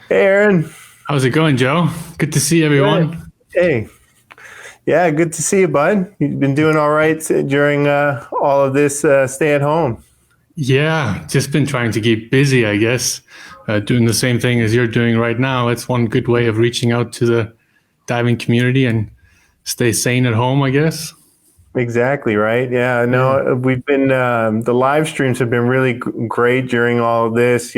Hey, Aaron. How's it going, Joe? Good to see Good. everyone. Hey. Yeah, good to see you, bud. You've been doing all right during all of this stay at home. Yeah, just been trying to keep busy, I guess. Doing the same thing as you're doing right now. It's one good way of reaching out to the diving community and stay sane at home, I guess. Exactly, right? Yeah, Yeah, no, we've been, the live streams have been really great during all of this.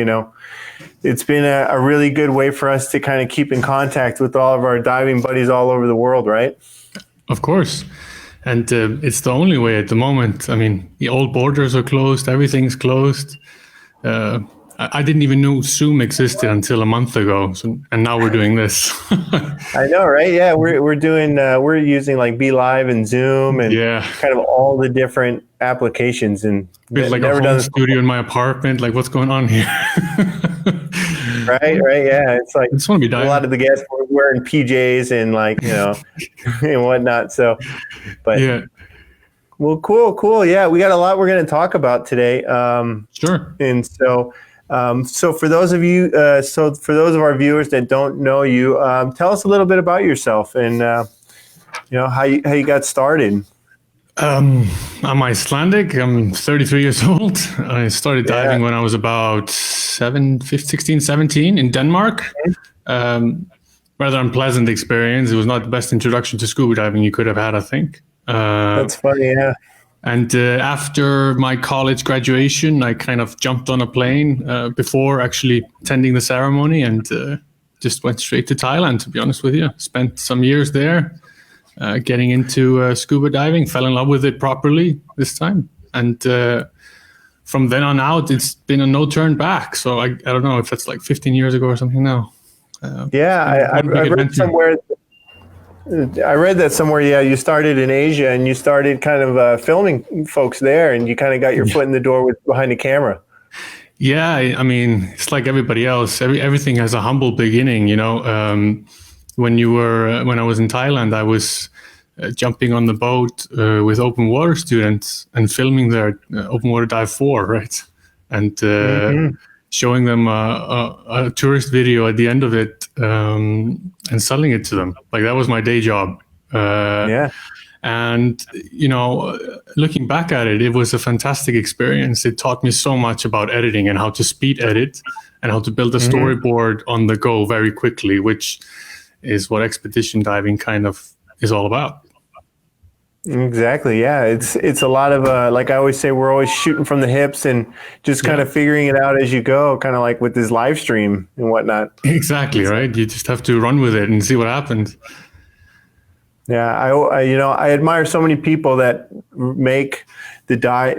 It's been a really good way for us to kind of keep in contact with all of our diving buddies all over the world, right? of course. And it's the only way at the moment. I mean, the old borders are closed, everything's closed. Uh, I didn't even know Zoom existed until a month ago. So, and now we're doing this. I know, right? Yeah, we're doing we're using like Be Live and Zoom and Yeah. kind of all the different applications and Built like a never done home this before. studio in my apartment. Like, what's going on here? Right, right, yeah. It's like I just want to be a lot diving. of the guests were wearing PJs and like, and whatnot. So, but Yeah, well, cool, cool. Yeah, we got a lot we're going to talk about today. sure. And so for those of you, so for those of our viewers that don't know you, tell us a little bit about yourself and how you got started. I'm Icelandic. I'm 33 years old. I started Yeah. diving when I was about 16, 17 in Denmark. Um, Rather unpleasant experience. It was not the best introduction to scuba diving you could have had, I think. That's funny. Yeah. And after my college graduation, I kind of jumped on a plane before actually attending the ceremony and just went straight to Thailand, to be honest with you. Spent some years there getting into scuba diving, fell in love with it properly this time. And from then on out, it's been a no turn back. So I don't know if that's like 15 years ago or something now. Yeah. I One big read adventure. somewhere. I read that somewhere. Yeah, you started in Asia and you started kind of filming folks there, and you kind of got your foot in the door with behind the camera. Yeah, I mean, it's like everybody else. Everything has a humble beginning, you know. When I was in Thailand, I was jumping on the boat with open water students and filming their open water dive 4, right? And Hmm. showing them a tourist video at the end of it and selling it to them. Like that was my day job. Uh, Yeah. and looking back at it, it was a fantastic experience. It taught me so much about editing and how to speed edit and how to build a Hmm. storyboard on the go very quickly, which is what expedition diving kind of is all about. Exactly. Yeah. It's a lot of like I always say, we're always shooting from the hips and just kind Yeah, of figuring it out as you go, kind of like with this live stream and whatnot. exactly, right? You just have to run with it and see what happens. Yeah, I admire so many people that make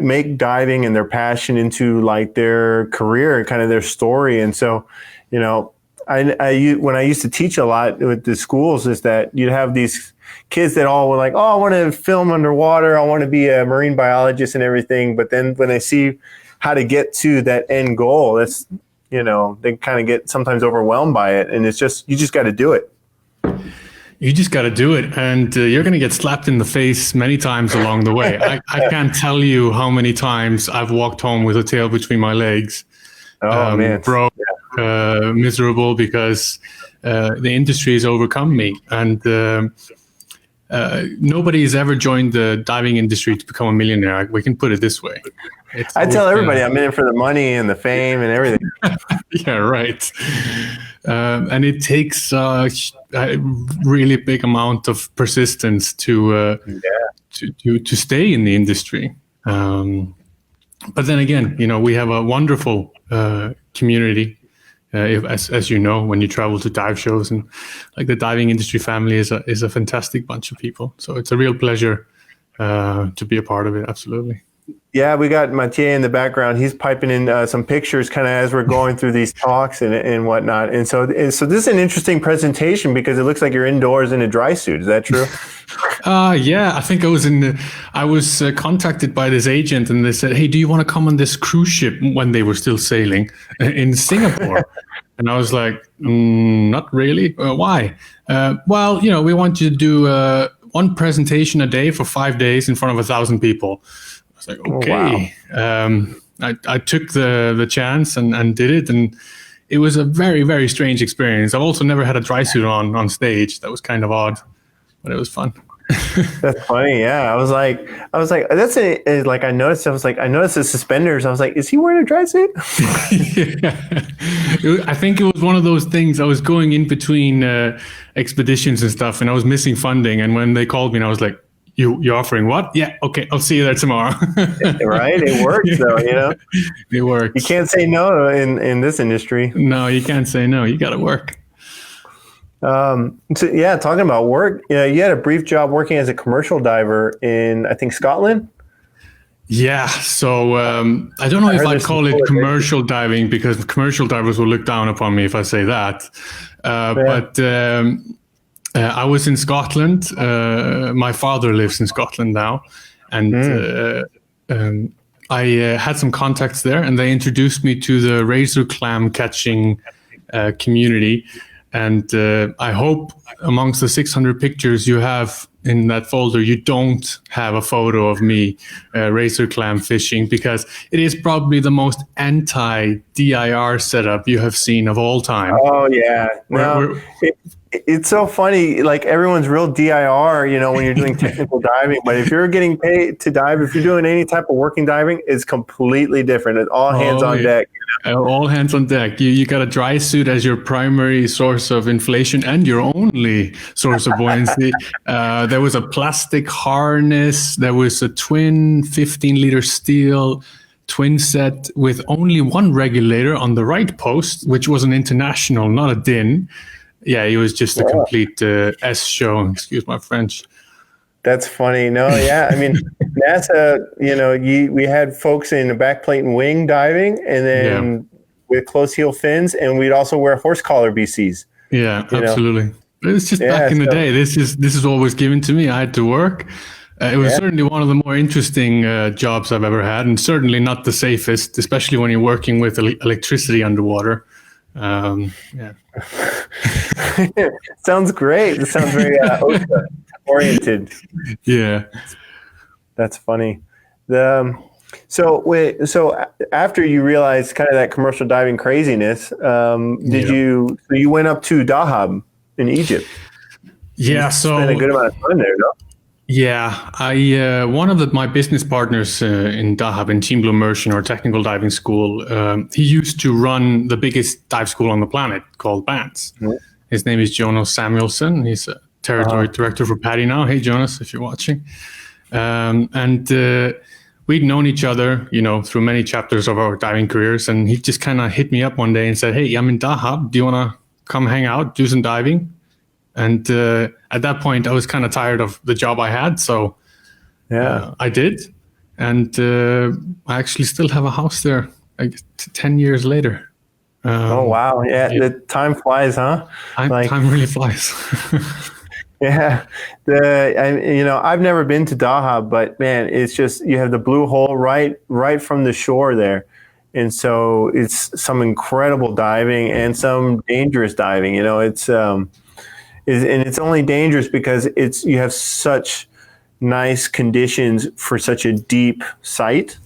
make diving and their passion into like their career and kind of their story. And so, when I used to teach a lot with the schools, is that you'd have these kids that all were like, "Oh, I want to film underwater. I want to be a marine biologist and everything." But then when they see how to get to that end goal, they kind of get sometimes overwhelmed by it, and it's just you just got to do it. You just got to do it, and you're going to get slapped in the face many times along the way. I can't tell you how many times I've walked home with a tail between my legs, Oh man. broke, miserable because the industry has overcome me. And nobody has ever joined the diving industry to become a millionaire. We can put it this way. It's I always tell been everybody I'm in it for the money and the fame and everything. yeah, right. And it takes a really big amount of persistence to stay in the industry. But then again, we have a wonderful community. As you know, when you travel to dive shows, and like the diving industry family is a fantastic bunch of people. So it's a real pleasure to be a part of it. Absolutely. Yeah, we got Mathieu in the background. He's piping in some pictures kind of as we're going through these talks and whatnot. So this is an interesting presentation because it looks like you're indoors in a dry suit. Is that true? Yeah, I think I was contacted by this agent, and they said, "Hey, do you want to come on this cruise ship?" When they were still sailing in Singapore, and I was like, "Not really. Why?" Well, we want you to do one presentation a day for 5 days in front of 1,000 people. I was like, Oh, wow. okay. I took the chance and did it, and it was a very, very strange experience. I've also never had a dry suit on stage. That was kind of odd, but it was fun. That's funny. Yeah. I was like, like, I noticed the suspenders. I was like, is he wearing a dry suit? Yeah. I think it was one of those things. I was going in between expeditions and stuff, and I was missing funding. And when they called me, and I was like, you're offering what? Yeah. Okay. I'll see you there tomorrow. Right. It works though, you know, it works. You can't say no in this industry. No, you can't say no. You got to work. So yeah, talking about work, you had a brief job working as a commercial diver in, I think, Scotland. Yeah, so I don't know if I'd call it commercial diving, because commercial divers will look down upon me if I say that. But I was in Scotland. My father lives in Scotland now, and I had some contacts there, and they introduced me to the razor clam catching community. And I hope amongst the 600 pictures you have in that folder, you don't have a photo of me razor clam fishing, because it is probably the most anti-DIR setup you have seen of all time. Oh, yeah. It's so funny. Like, everyone's real DIR, you know, when you're doing technical diving. But if you're getting paid to dive, if you're doing any type of working diving, it's completely different. It's all hands on deck. All hands on deck. You got a dry suit as your primary source of inflation and your only source of buoyancy. There was a plastic harness. There was a twin 15-liter steel twin set with only one regulator on the right post, which was an international, not a DIN. Yeah, it was just a complete S show. Excuse my French. That's funny. No, yeah. I mean, NASA, you know, we had folks in the backplate and wing diving, and then with close heel fins, and we'd also wear horse collar BCs. Yeah, absolutely. But it's just back in the day. This is what was given to me. I had to work. It was certainly one of the more interesting jobs I've ever had, and certainly not the safest, especially when you're working with electricity underwater. Sounds great. It sounds very oriented. Yeah, that's funny. So after you realized kind of that commercial diving craziness, you went up to Dahab in Egypt? Yeah, so spent a good amount of time there, no? Yeah, I one of my business partners in Dahab, in Team Blue Immersion, or technical diving school, he used to run the biggest dive school on the planet called BANTS. Mm-hmm. His name is Jonas Samuelsson. He's a territory director for PADI now. Hey, Jonas, if you're watching. We'd known each other, you know, through many chapters of our diving careers, and he just kind of hit me up one day and said, "Hey, I'm in Dahab. Do you want to come hang out, do some diving?" And at that point, I was kind of tired of the job I had, so I did. And I actually still have a house there, like 10 years later. Oh, wow. Yeah, the time flies, huh? Time really flies. Yeah. I've never been to Dahab, but, man, it's just, you have the blue hole right from the shore there. And so it's some incredible diving and some dangerous diving. You know, it's only dangerous because you have such nice conditions for such a deep site.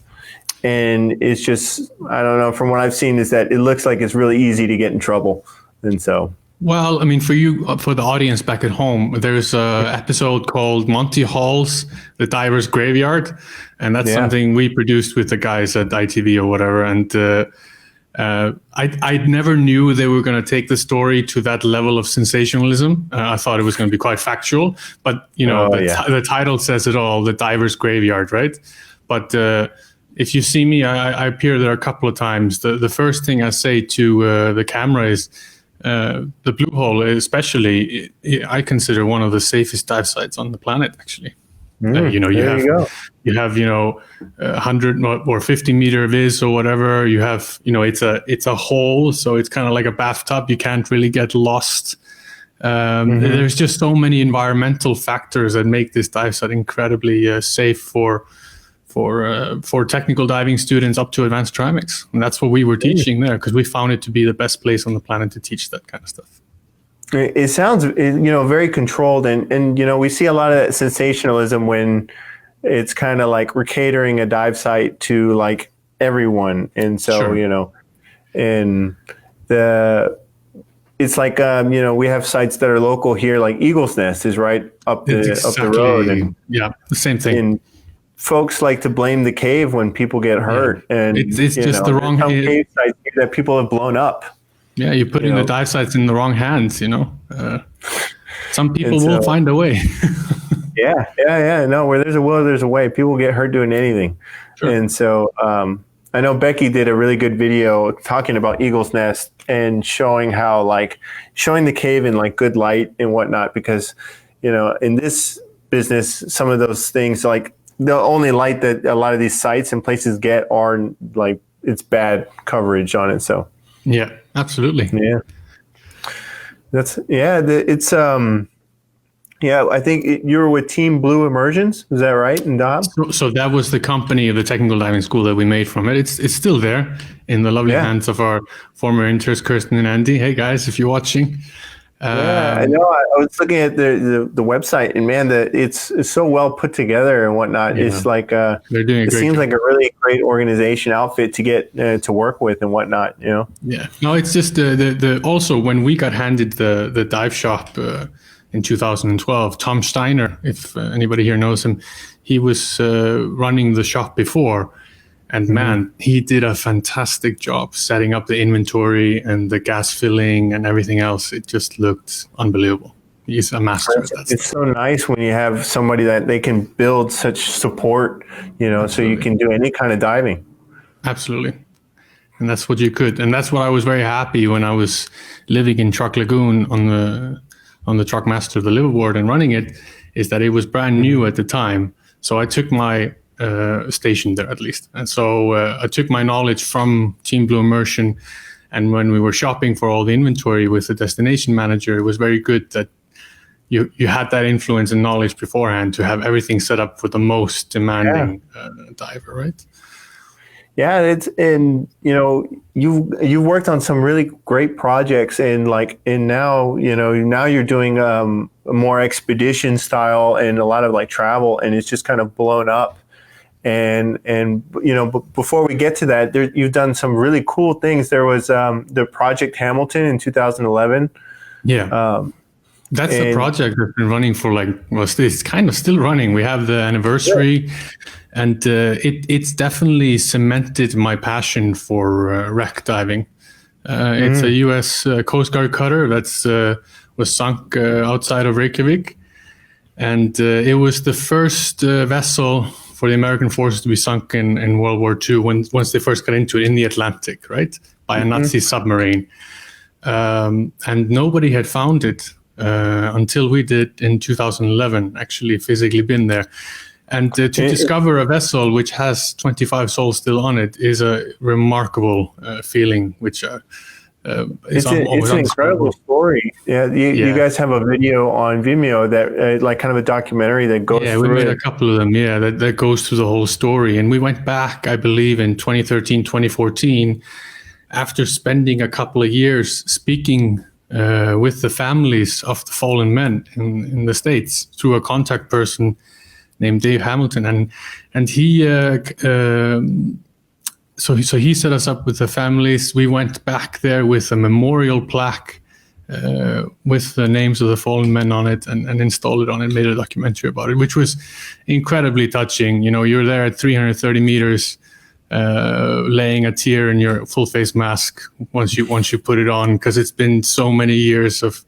And it's just, I don't know, from what I've seen is that it looks like it's really easy to get in trouble. And so. Well, I mean, for the audience back at home, there's an episode called Monty Halls, The Diver's Graveyard. And that's something we produced with the guys at ITV or whatever. And I never knew they were going to take the story to that level of sensationalism. I thought it was going to be quite factual. But, you know, the title says it all, The Diver's Graveyard, right? But if you see me, I appear there a couple of times. The first thing I say to the camera is, the Blue Hole, especially, I consider one of the safest dive sites on the planet, actually. You have 100 or 50 meter viz or whatever. You have, it's a hole, so it's kind of like a bathtub. You can't really get lost. There's just so many environmental factors that make this dive site incredibly safe for technical diving students up to advanced trimix. And that's what we were teaching there, because we found it to be the best place on the planet to teach that kind of stuff. It sounds, very controlled. And we see a lot of that sensationalism when it's kind of like we're catering a dive site to like everyone. And so, and it's like we have sites that are local here, like Eagle's Nest is right up the road, and the same thing. And folks like to blame the cave when people get hurt, and it's just the wrong cave sites that people have blown up. Yeah, you're putting the dive sites in the wrong hands. Some people will find a way. Yeah. No, where there's a will, there's a way. People get hurt doing anything, sure. And so I know Becky did a really good video talking about Eagle's Nest and showing the cave in like good light and whatnot, because in this business, some of those things, like the only light that a lot of these sites and places get are like it's bad coverage on it. So yeah, absolutely. Yeah, I think you were with Team Blue Immersions. Is that right? And so that was the company of the technical diving school that we made from it. It's still there in the lovely hands of our former interns, Kirsten and Andy. Hey guys, if you're watching. I know. I was looking at the website, and man, it's so well put together and whatnot. Yeah. It's like they're doing. It seems like a really great organization outfit to get to work with and whatnot. Yeah. No, it's just the also when we got handed the dive shop. In 2012, Tom Steiner, if anybody here knows him, he was running the shop before. And man, he did a fantastic job setting up the inventory and the gas filling and everything else. It just looked unbelievable. He's a master at that. It's so nice when you have somebody that they can build such support, so you can do any kind of diving. Absolutely. And that's what you could. And that's what I was very happy when I was living in Truk Lagoon on the Truck Master, the liveaboard, and running it, is that it was brand new at the time. So I took my station there, at least. And so I took my knowledge from Team Blue Immersion. And when we were shopping for all the inventory with the destination manager, it was very good that you had that influence and knowledge beforehand to have everything set up for the most demanding diver, right? Yeah, you've worked on some really great projects, and now you're doing a more expedition style and a lot of like travel, and it's just kind of blown up. And before we get to that, you've done some really cool things. There was the Project Hamilton in 2011. Yeah. That's a project that's been running for it's kind of still running. We have the anniversary, and it's definitely cemented my passion for wreck diving. It's a U.S. Coast Guard cutter that's was sunk outside of Reykjavik, and it was the first vessel for the American forces to be sunk in World War II once they first got into it in the Atlantic, right, by a Nazi submarine, and nobody had found it. Until we did in 2011, actually physically been there. And to discover a vessel which has 25 souls still on it is a remarkable feeling, which is it's an incredible story. You guys have a video on Vimeo that like kind of a documentary that goes through it. Yeah, we made a couple of them, that goes through the whole story. And we went back, I believe, in 2013, 2014, after spending a couple of years speaking with the families of the fallen men in the States through a contact person named Dave Hamilton, and he so he set us up with the families. We went back there with a memorial plaque with the names of the fallen men on it, and installed it on it, made a documentary about it, which was incredibly touching. You're there at 330 meters. Laying a tear in your full face mask once you put it on, because it's been so many years of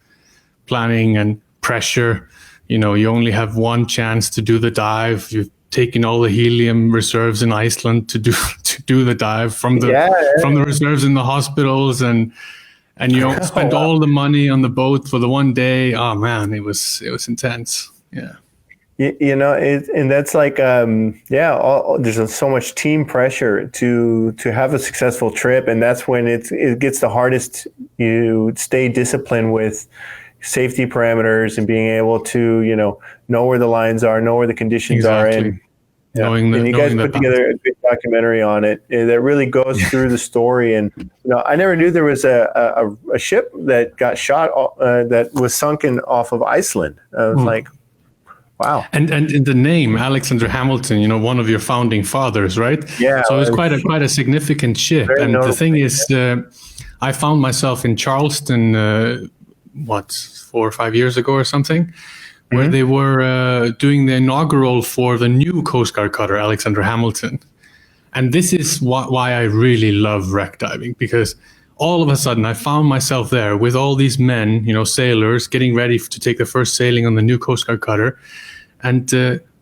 planning and pressure. You only have one chance to do the dive. You've taken all the helium reserves in Iceland to do the dive from the reserves in the hospitals, and you spent all the money on the boat for the one day. Oh man, it was intense. Yeah. And that's like, there's so much team pressure to have a successful trip. And that's when it gets the hardest. You stay disciplined with safety parameters and being able to, know where the lines are, know where the conditions are. And you guys put together a good documentary on it that really goes through the story. And, I never knew there was a ship that got shot that was sunken off of Iceland. I was like, wow. And the name Alexander Hamilton, one of your founding fathers, right? Yeah. So it's quite a significant ship. And the thing is, I found myself in Charleston, 4 or 5 years ago or something, where they were doing the inaugural for the new Coast Guard cutter, Alexander Hamilton. And this is why I really love wreck diving, because all of a sudden I found myself there with all these men, sailors, getting ready to take the first sailing on the new Coast Guard cutter. And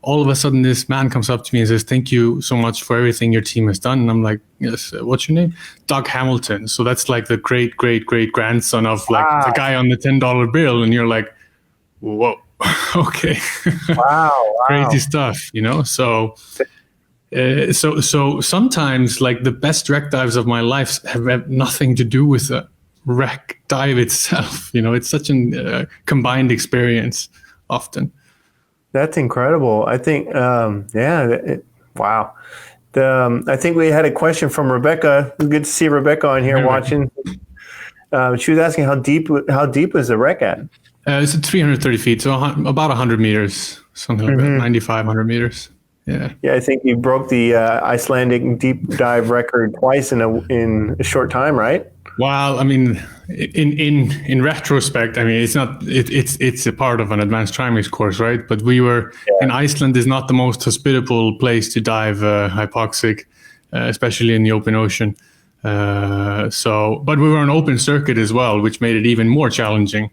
all of a sudden this man comes up to me and says, "Thank you so much for everything your team has done." And I'm like, "Yes, what's your name?" "Doug Hamilton." So that's like the great, great, great grandson of like the guy on the $10 bill. And you're like, whoa, okay. Wow. Crazy stuff, So sometimes like the best wreck dives of my life have nothing to do with the wreck dive itself. It's such a combined experience often. That's incredible. I think, wow. I think we had a question from Rebecca. Good to see Rebecca on here watching. She was asking how deep is the wreck at? It's at 330 feet, so about 100 meters, something like that, 95, 100 meters. Yeah. Yeah, I think you broke the Icelandic deep dive record twice in a short time, right? Well, I mean, in retrospect, I mean, it's a part of an advanced trimix course, right? But we were in Iceland is not the most hospitable place to dive hypoxic, especially in the open ocean. But we were on open circuit as well, which made it even more challenging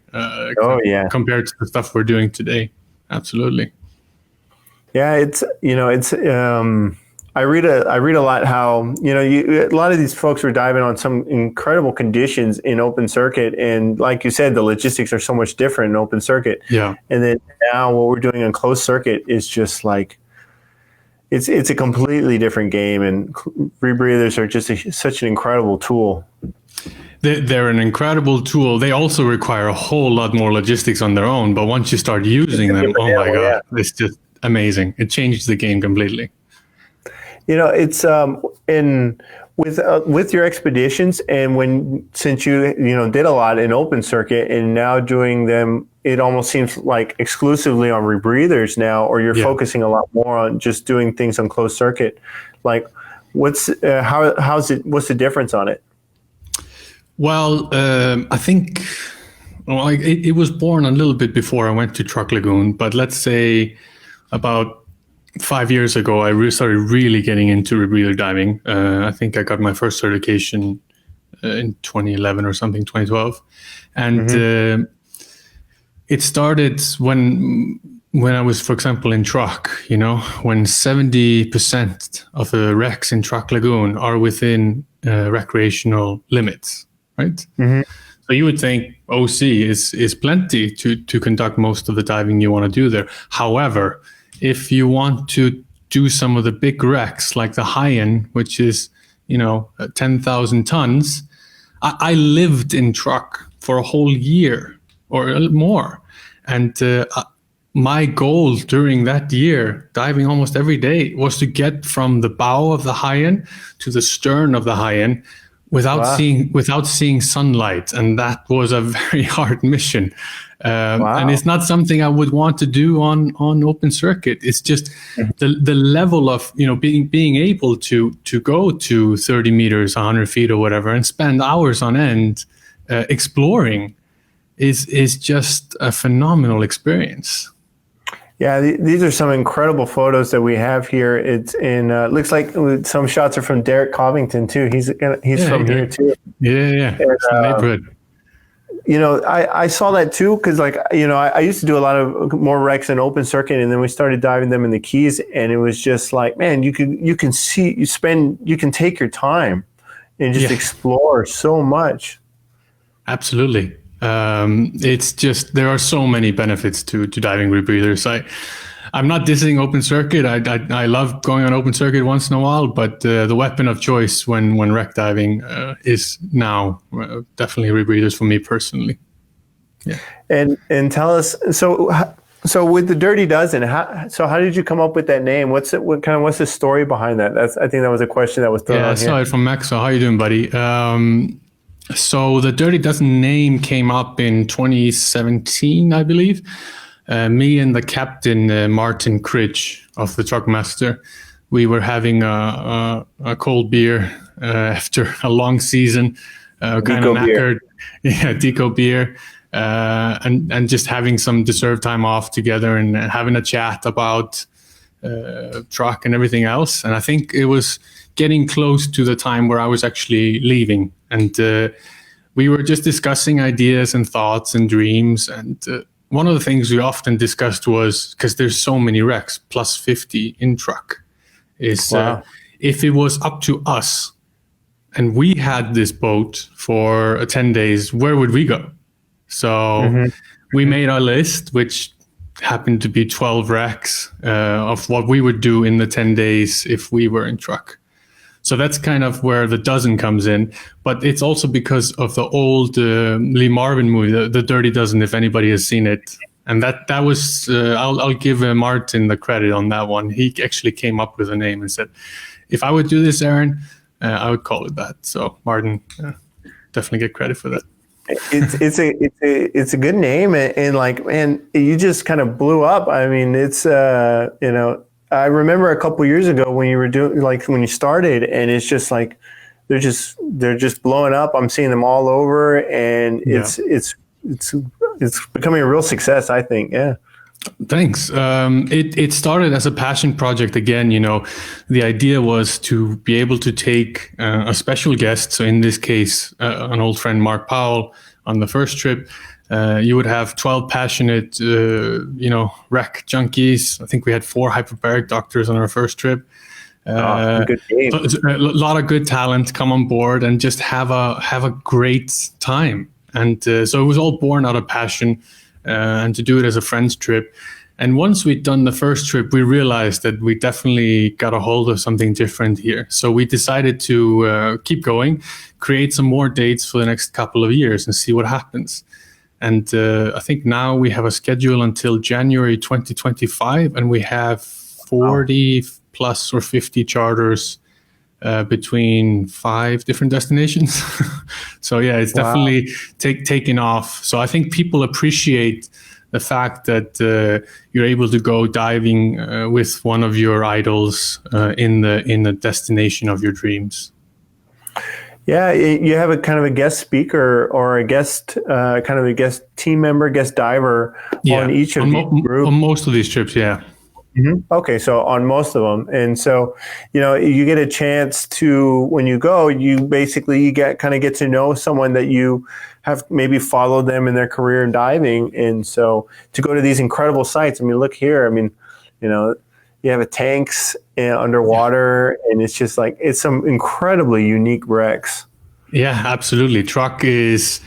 compared to the stuff we're doing today. Absolutely. Yeah, I read a lot how a lot of these folks were diving on some incredible conditions in open circuit, and like you said, the logistics are so much different in open circuit. Yeah, and then now what we're doing in closed circuit is just like it's a completely different game, and rebreathers are just such an incredible tool. They're an incredible tool. They also require a whole lot more logistics on their own, but once you start using them, oh my god, it's just amazing. It changes the game completely. It's with your expeditions, and since you did a lot in open circuit and now doing them, it almost seems like exclusively on rebreathers now, or you're focusing a lot more on just doing things on closed circuit. Like, what's the difference on it? Well, I think it was born a little bit before I went to Truk Lagoon, but let's say about 5 years ago, I started really getting into rebreather diving. I think I got my first certification in 2011 or something, 2012. And it started when I was, for example, in Truk, when 70% of the wrecks in Truk Lagoon are within recreational limits, right? So you would think OC is plenty to conduct most of the diving you want to do there. However, if you want to do some of the big wrecks like the Hyen, which is 10,000 tons, I lived in Truk for a whole year or more, and my goal during that year, diving almost every day, was to get from the bow of the Hyen to the stern of the Hyen without seeing sunlight, and that was a very hard mission. And it's not something I would want to do on open circuit. It's just the level of being able to go to 30 meters, 100 feet or whatever, and spend hours on end exploring is just a phenomenal experience. Yeah, these are some incredible photos that we have here. It's in looks like some shots are from Derek Covington too. He's from here too. Yeah. It's the neighborhood. I saw that too, because I used to do a lot of more wrecks in open circuit, and then we started diving them in the Keys, and it was just like, man, you can take your time and just explore so much. Absolutely. It's just, there are so many benefits to diving rebreathers. I'm not dissing open circuit. I love going on open circuit once in a while, but the weapon of choice when wreck diving is now definitely rebreathers for me personally. Yeah. And tell us, so with the Dirty Dozen, how did you come up with that name? What's the story behind that? I think that was a question that was thrown out here. I saw it from Max. How you doing, buddy? So the Dirty Dozen name came up in 2017, I believe. Me and the captain, Martin Cridge of the Truckmaster, we were having a cold beer after a long season, kind of Deco beer. knackered. Yeah, deco beer. And just having some deserved time off together and having a chat about truck and everything else. And I think it was getting close to the time where I was actually leaving. And we were just discussing ideas and thoughts and dreams. And one of the things we often discussed was, because there's so many wrecks, plus 50 in truck, is if it was up to us and we had this boat for 10 days, where would we go? So we made our list, which happened to be 12 wrecks of what we would do in the 10 days if we were in truck. So that's kind of where the dozen comes in. But it's also because of the old Lee Marvin movie, the Dirty Dozen, if anybody has seen it. And that was, I'll give Martin the credit on that one. He actually came up with a name and said, if I would do this, Aron, I would call it that. So Martin, definitely get credit for that. It's a good name, and like, man, you just kind of blew up. I mean, it's I remember a couple years ago when you were doing, like, when you started, and it's just like they're just blowing up. I'm seeing them all over, and it's becoming a real success, I think. Yeah. Thanks. It started as a passion project again. The idea was to be able to take a special guest. So in this case, an old friend, Mark Powell, on the first trip. You would have 12 passionate, wreck junkies. I think we had 4 hyperbaric doctors on our first trip. Good game. A lot of good talent come on board and just have a great time. And so it was all born out of passion. And to do it as a friend's trip. And once we'd done the first trip, we realized that we definitely got a hold of something different here. So we decided to keep going, create some more dates for the next couple of years and see what happens. And I think now we have a schedule until January 2025, and we have 40 plus or 50 charters between 5 different destinations. So yeah, it's definitely taking off. So I think people appreciate the fact that you're able to go diving with one of your idols in the destination of your dreams. Yeah, you have a kind of a guest speaker or a guest team member, guest diver on each of these groups. On most of these trips, yeah. Mm-hmm. Okay, so on most of them, and so you get a chance to, when you go, you get to know someone that you have maybe followed them in their career in diving, and so to go to these incredible sites. I mean, look here. I mean, you have tanks underwater, and it's just like, it's some incredibly unique wrecks. Yeah, absolutely. Truck is,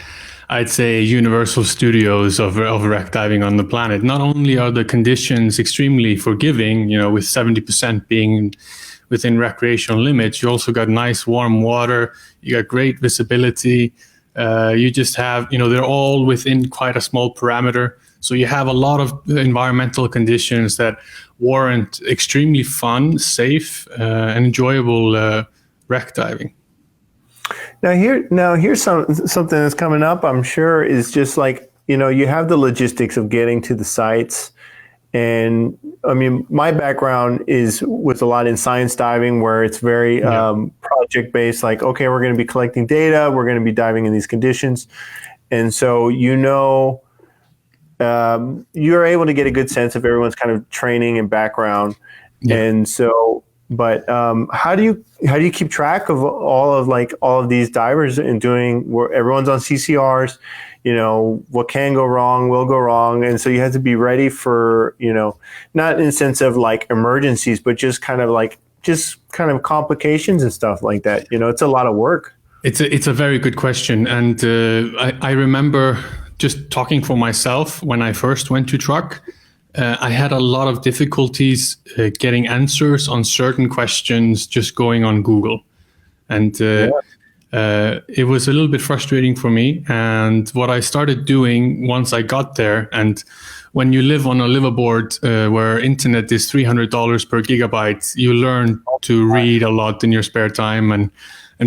I'd say, Universal Studios of wreck diving on the planet. Not only are the conditions extremely forgiving, with 70% being within recreational limits, you also got nice warm water, you got great visibility, you just have, they're all within quite a small parameter. So you have a lot of environmental conditions that warrant extremely fun, safe, and enjoyable wreck diving. Now here's something that's coming up, I'm sure, is just like, you have the logistics of getting to the sites. And I mean, my background was a lot in science diving, where it's very project based, like, okay, we're going to be collecting data, we're going to be diving in these conditions. And so, you're able to get a good sense of everyone's kind of training and background. Yeah. And so, but how do you keep track of all of these divers and doing where everyone's on CCRs? What can go wrong will go wrong, and so you have to be ready for not in the sense of like emergencies, but just kind of complications and stuff like that. It's a lot of work. It's a very good question, and I remember just talking for myself when I first went to truck. I had a lot of difficulties getting answers on certain questions just going on Google. And it was a little bit frustrating for me. And what I started doing once I got there, and when you live on a liveaboard where internet is $300 per gigabyte, you learn to read a lot in your spare time and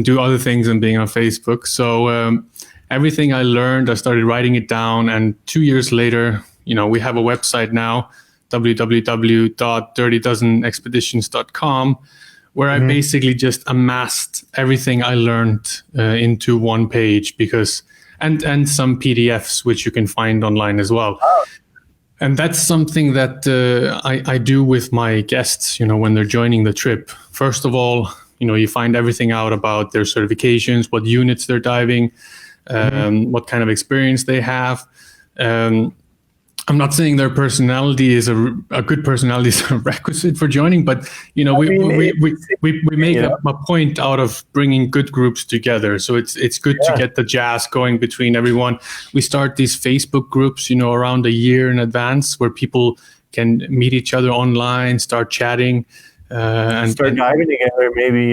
do other things than being on Facebook. So everything I learned, I started writing it down. And 2 years later, we have a website now, www.dirtydozenexpeditions.com, where I basically just amassed everything I learned into one page, because and some PDFs which you can find online as well. And that's something that I do with my guests, when they're joining the trip. First of all, you find everything out about their certifications, what units they're diving, what kind of experience they have. I'm not saying their personality is a good personality is a requisite for joining, but we make a point out of bringing good groups together. So it's good to get the jazz going between everyone. We start these Facebook groups, around a year in advance, where people can meet each other online, start chatting, and start diving together, maybe.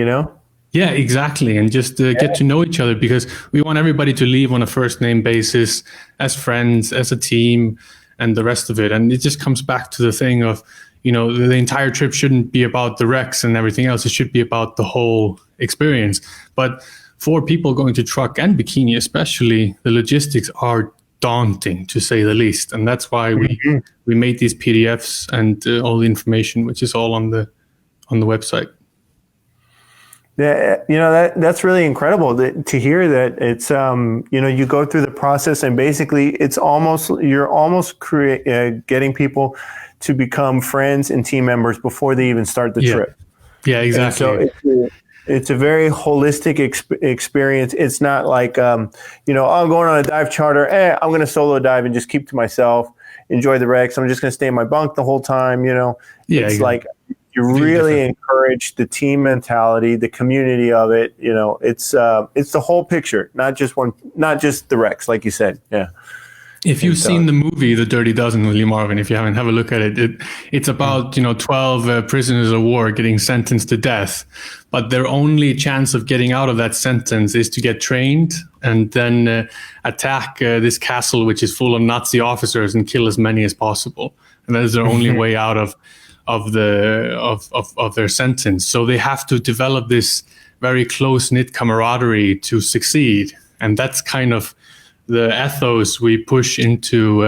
Yeah, exactly. And just get to know each other, because we want everybody to leave on a first name basis, as friends, as a team, and the rest of it. And it just comes back to the thing of, the entire trip shouldn't be about the wrecks and everything else. It should be about the whole experience. But for people going to truck and bikini especially, the logistics are daunting, to say the least. And that's why we made these PDFs and all the information, which is all on the website. Yeah, that's really incredible to hear that it's you go through the process, and basically you're almost getting people to become friends and team members before they even start the trip. Yeah, exactly. And so it's a very holistic experience. It's not like I'm going on a dive charter. I'm going to solo dive and just keep to myself, enjoy the wrecks. I'm just going to stay in my bunk the whole time. Yeah, it's like. You really encourage the team mentality, the community of it. It's the whole picture, not just the wrecks, like you said. Yeah. If you've seen the movie The Dirty Dozen with Lee Marvin, if you haven't, have a look at it. It's about 12 prisoners of war getting sentenced to death, but their only chance of getting out of that sentence is to get trained and then attack this castle, which is full of Nazi officers, and kill as many as possible. And that is their only way out of their sentence. So they have to develop this very close-knit camaraderie to succeed, and that's kind of the ethos we push into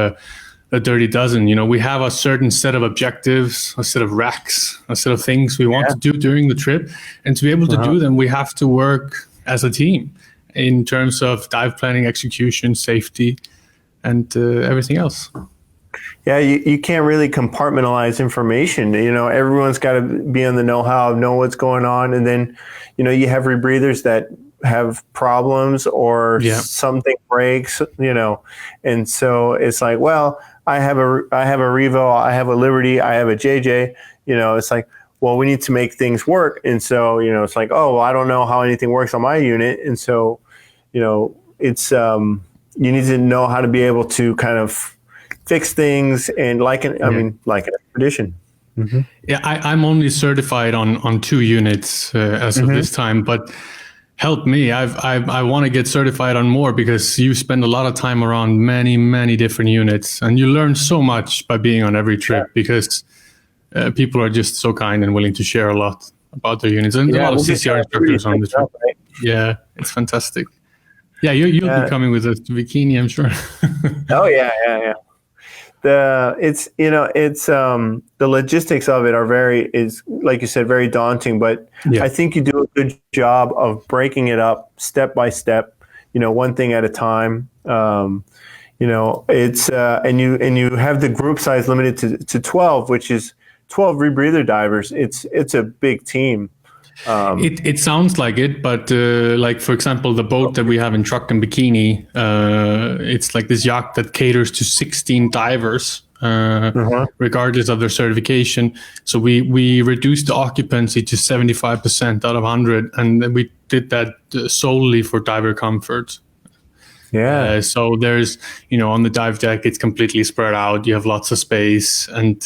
the Dirty Dozen. We have a certain set of objectives, a set of racks, a set of things we want to do during the trip, and to be able to do them, we have to work as a team in terms of dive planning, execution, safety, and everything else. Yeah, you can't really compartmentalize information. Everyone's got to be in the know-how, know what's going on. And then, you have rebreathers that have problems or something breaks, And so it's like, well, I have a Revo, I have a Liberty, I have a JJ. It's like, well, we need to make things work. And so, it's like, oh, well, I don't know how anything works on my unit. And so, it's you need to know how to be able to kind of fix things and like an expedition. Mm-hmm. Yeah, I'm only certified on 2 units as of this time, but help me. I want to get certified on more, because you spend a lot of time around many, many different units, and you learn so much by being on every trip, because people are just so kind and willing to share a lot about their units. And a lot of CCR instructors on the trip. Right? Yeah, it's fantastic. Yeah, you'll be coming with us to bikini, I'm sure. Oh yeah. The logistics of it is like you said, very daunting, but I think you do a good job of breaking it up step by step, one thing at a time. It's and you have the group size limited to 12, which is 12 rebreather divers. It's a big team. It sounds like it, but like, for example, the boat that we have in Truck and Bikini, it's like this yacht that caters to 16 divers, regardless of their certification. So we reduced the occupancy to 75% out of 100, and we did that solely for diver comfort. Yeah. So there's, on the dive deck, it's completely spread out. You have lots of space, and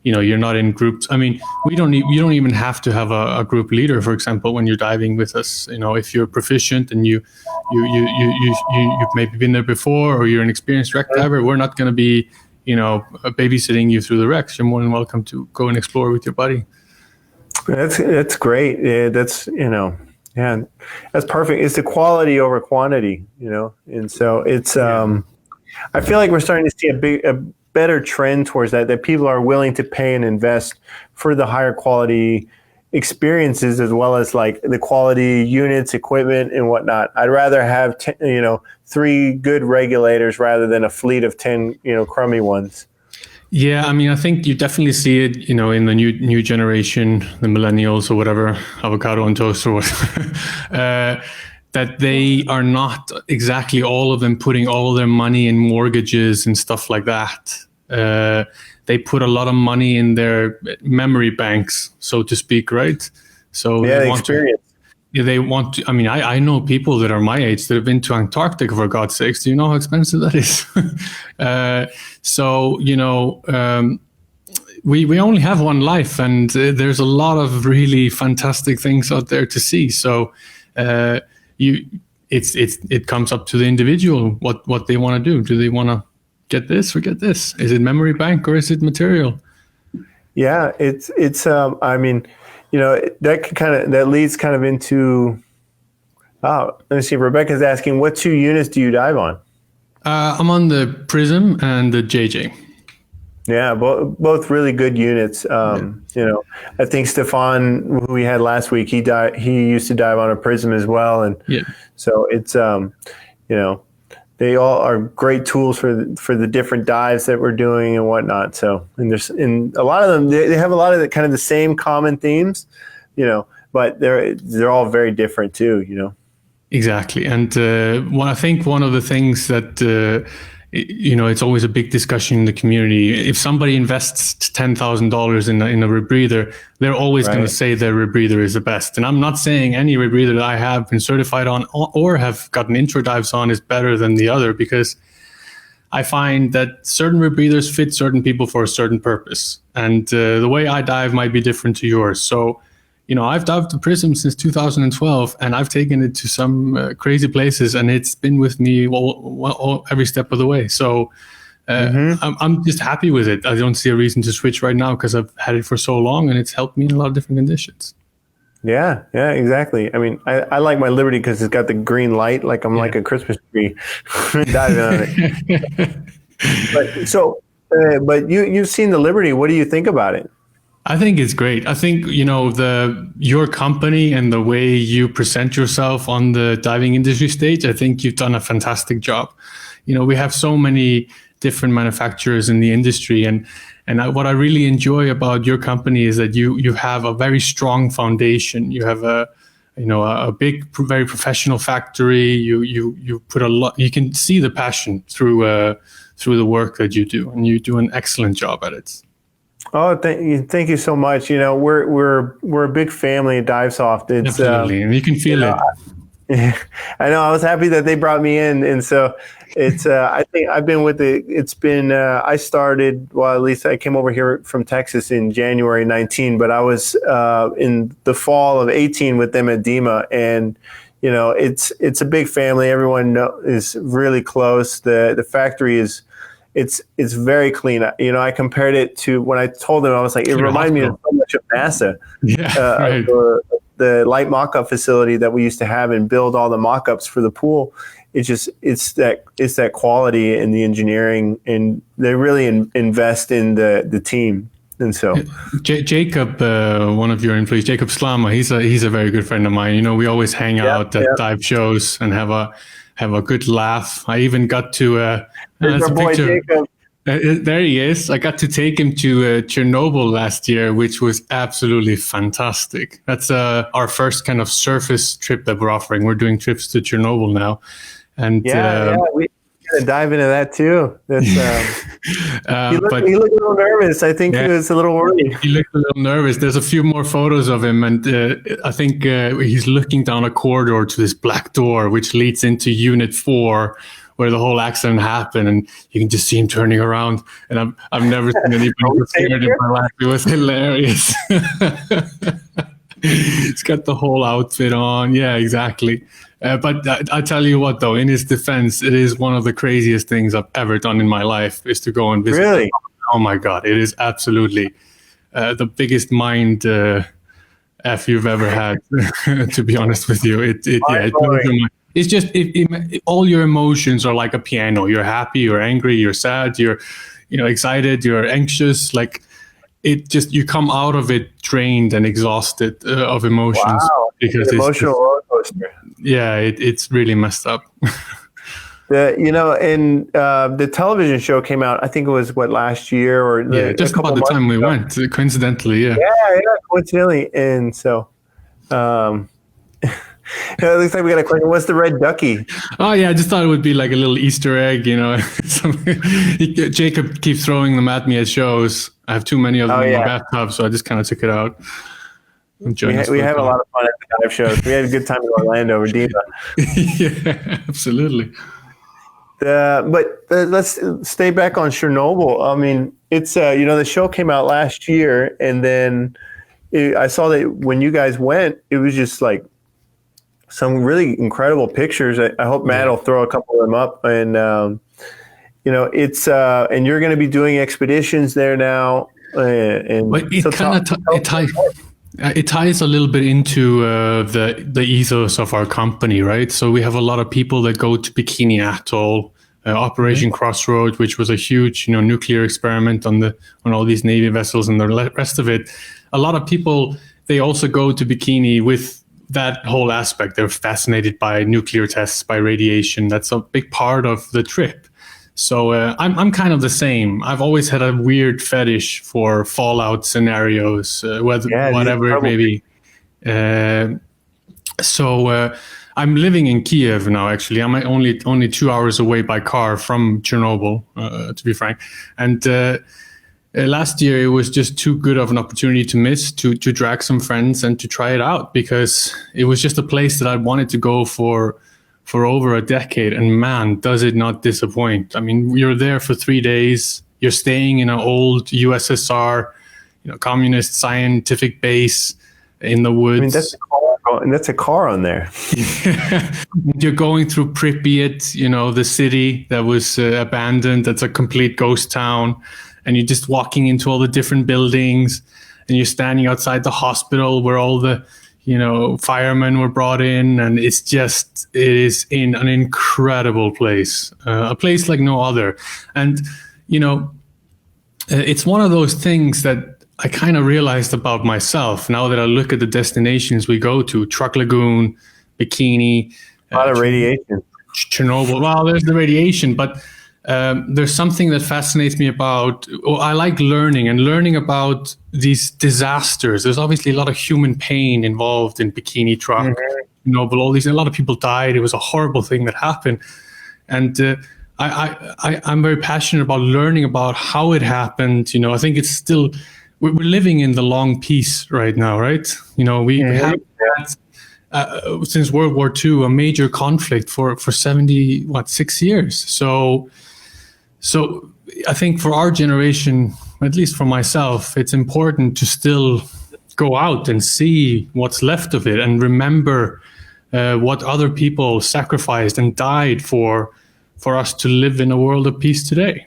you're not in groups. I mean, you don't even have to have a group leader, for example, when you're diving with us. If you're proficient and you've maybe been there before, or you're an experienced wreck diver, we're not going to be, babysitting you through the wrecks. You're more than welcome to go and explore with your buddy. That's great. Yeah, that's that's perfect. It's the quality over quantity, and so it's. I feel like we're starting to see a better trend towards that people are willing to pay and invest for the higher quality experiences as well as like the quality units, equipment, and whatnot. I'd rather have 3 good regulators rather than a fleet of 10 crummy ones. Yeah, I mean, I think you definitely see it, in the new generation, the millennials or whatever, avocado on toast or whatever, that they are not exactly all of them putting all their money in mortgages and stuff like that. They put a lot of money in their memory banks, so to speak, right? So yeah, they want to. I mean, I know people that are my age that have been to Antarctica, for God's sakes. Do you know how expensive that is? So we only have one life, and there's a lot of really fantastic things out there to see. So it comes up to the individual what they want to do. Do they want to get this or get this? Is it memory bank or is it material? Yeah, it's I mean, that leads kind of into. Oh, let me see. Rebecca's asking, what 2 units do you dive on? I'm on the Prism and the JJ. Yeah, both really good units. I think Stefan, who we had last week, he used to dive on a Prism as well, and so it's they all are great tools for the different dives that we're doing and whatnot. So, and a lot of them, they have a lot of the kind of the same common themes, but they're all very different too, Exactly. And I think one of the things that, it's always a big discussion in the community. If somebody invests $10,000 in a rebreather, they're always going to say their rebreather is the best. And I'm not saying any rebreather that I have been certified on or have gotten intro dives on is better than the other, because I find that certain rebreathers fit certain people for a certain purpose. And the way I dive might be different to yours. So, I've dived the Prism since 2012, and I've taken it to some crazy places, and it's been with me every step of the way. So I'm just happy with it. I don't see a reason to switch right now because I've had it for so long, and it's helped me in a lot of different conditions. Yeah, exactly. I mean, I like my Liberty because it's got the green light, like I'm like a Christmas tree diving on it. But you've seen the Liberty. What do you think about it? I think it's great. I think, your company and the way you present yourself on the diving industry stage, I think you've done a fantastic job. We have so many different manufacturers in the industry, and what I really enjoy about your company is that you have a very strong foundation. You have a big, very professional factory. You put a lot. You can see the passion through the work that you do, and you do an excellent job at it. Oh, thank you so much. We're a big family at Divesoft. It's absolutely, and you can feel it. I know. I was happy that they brought me in, and so it's. I think I've been with it. It's been. I started. Well, at least I came over here from Texas in January 19, but I was in the fall of 18 with them at DEMA, and it's a big family. Everyone is really close. The factory is. It's very clean. I compared it to when I told them, I was like, it reminded me of so much of NASA. Yeah, right. The light mock-up facility that we used to have and build all the mock-ups for the pool. It's that quality in the engineering, and they really invest in the team. And so, Jacob, one of your employees, Jacob Slama, he's a very good friend of mine. We always hang out at dive shows and have a good laugh. I even got to. That's a boy, Jacob. There he is. I got to take him to Chernobyl last year, which was absolutely fantastic. That's our first kind of surface trip that we're offering. We're doing trips to Chernobyl now, and we gonna dive into that too. That's he looked a little nervous. I think he was a little worried. He looked a little nervous. There's a few more photos of him, and I think he's looking down a corridor to this black door, which leads into Unit 4. Where the whole accident happened, and you can just see him turning around. And I've never seen anybody so scared in my life. It was hilarious. He's got the whole outfit on. Yeah, exactly. But I tell you what, though, in his defense, it is one of the craziest things I've ever done in my life is to go and visit. Really? Oh my God, it is absolutely the biggest mind F you've ever had. To be honest with you, it's just all your emotions are like a piano. You're happy, you're angry, you're sad, you're excited, you're anxious. Like it just, you come out of it drained and exhausted of emotions. Wow, because an it's emotional roller coaster. yeah, it's really messed up. And the television show came out, I think it was last year or Yeah, just about the time we went, coincidentally. Yeah. Yeah, coincidentally. And so, it looks like we got a question. What's the red ducky? Oh yeah, I just thought it would be like a little Easter egg, you know. Jacob keeps throwing them at me at shows. I have too many of them in my bathtub, so I just kind of took it out. We have a lot of fun at the dive shows. We had a good time in Orlando, Redeema. Yeah, absolutely. But let's stay back on Chernobyl. I mean, it's the show came out last year, and then I saw that when you guys went, it was just like some really incredible pictures. I hope Matt will throw a couple of them up, and it's and you're going to be doing expeditions there now. But it ties a little bit into the ethos of our company, right? So we have a lot of people that go to Bikini Atoll, Operation Crossroads, which was a huge, nuclear experiment on all these Navy vessels and the rest of it. A lot of people, they also go to Bikini with that whole aspect. They're fascinated by nuclear tests, by radiation. That's a big part of the trip. So I'm kind of the same. I've always had a weird fetish for fallout scenarios, whatever it may be. So I'm living in Kiev now. Actually, I'm only 2 hours away by car from Chernobyl, to be frank. And last year it was just too good of an opportunity to miss, to drag some friends and to try it out, because it was just a place that I wanted to go for over a decade, and man, does it not disappoint. I mean, you're there for 3 days, you're staying in an old USSR, communist scientific base in the woods. I mean, that's a car on there. You're going through Pripyat, the city that was abandoned, that's a complete ghost town, and you're just walking into all the different buildings, and you're standing outside the hospital where all the firemen were brought in, and it is in an incredible place, a place like no other. And, it's one of those things that I kind of realized about myself now that I look at the destinations we go to: Truk Lagoon, Bikini, a lot of radiation, Chernobyl. Well, there's the radiation, but there's something that fascinates me about, I like learning about these disasters. There's obviously a lot of human pain involved in Bikini Truk, but a lot of people died. It was a horrible thing that happened. And I'm very passionate about learning about how it happened. I think it's still, we're living in the long peace right now, right? We have had, since World War II, a major conflict for 6 years. So I think for our generation, at least for myself, it's important to still go out and see what's left of it and remember what other people sacrificed and died for us to live in a world of peace today.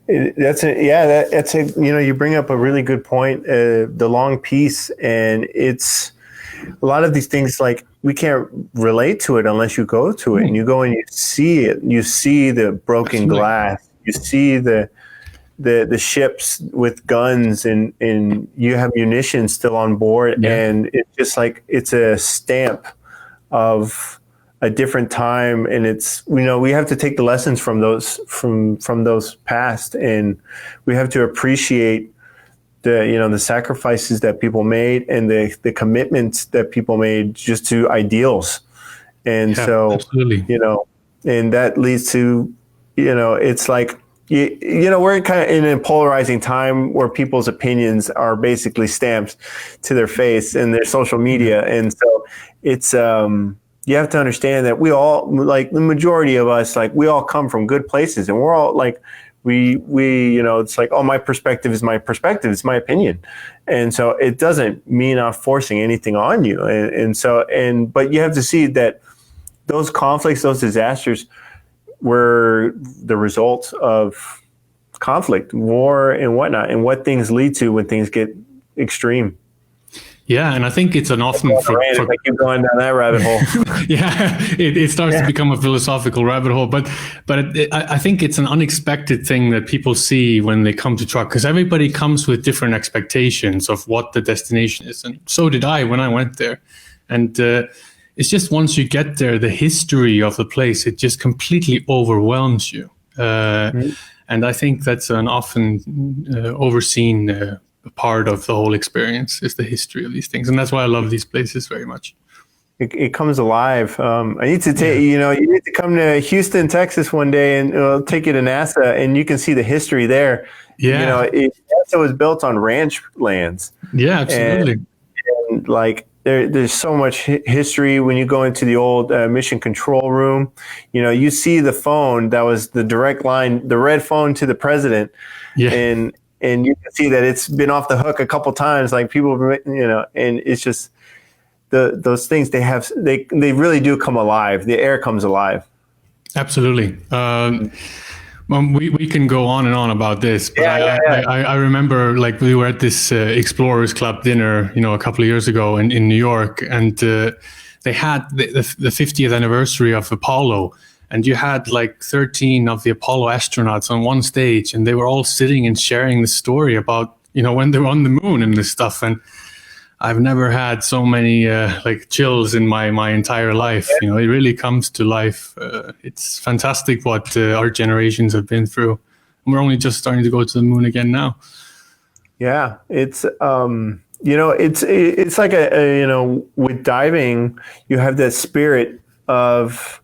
You bring up a really good point, the long peace, and it's a lot of these things, like, we can't relate to it unless you go to it and you go and you see it. You see the broken glass. You see the ships with guns, and you have munitions still on board. Yeah. And it's just like, it's a stamp of a different time. And it's, we have to take the lessons from those past, and we have to appreciate the sacrifices that people made and the commitments that people made just to ideals. And absolutely. And that leads to, it's like, we're kind of in a polarizing time where people's opinions are basically stamped to their face in their social media. And so it's, you have to understand that we all, like the majority of us, like, we all come from good places, and we're all like, we it's like, oh, my perspective is my perspective, it's my opinion. And so it doesn't mean I'm forcing anything on you. But you have to see that those conflicts, those disasters were the result of conflict, war, and whatnot, and what things lead to when things get extreme. Yeah, and I think it's an often if I keep going down that rabbit hole. yeah, it starts to become a philosophical rabbit hole. But I think it's an unexpected thing that people see when they come to Truk, because everybody comes with different expectations of what the destination is, and so did I when I went there. And it's just once you get there, the history of the place, it just completely overwhelms you. And I think that's an often overseen part of the whole experience, is the history of these things. And that's why I love these places very much. It comes alive. I need to take, you need to come to Houston, Texas one day, and I'll take you to NASA, and you can see the history there. Yeah. NASA was built on ranch lands. Yeah, absolutely. And like, there's so much history when you go into the old mission control room. You see the phone that was the direct line, the red phone to the president. Yeah. And you can see that it's been off the hook a couple times. Like people, and it's just those things they really do come alive. The air comes alive. Absolutely. We can go on and on about this, but I remember, like, we were at this Explorers Club dinner, a couple of years ago in New York, and they had the 50th anniversary of Apollo. And you had like 13 of the Apollo astronauts on one stage, and they were all sitting and sharing the story about, when they were on the moon and this stuff. And I've never had so many like chills in my entire life. It really comes to life. It's fantastic what our generations have been through. And we're only just starting to go to the moon again now. Yeah, it's it's like with diving, you have that spirit of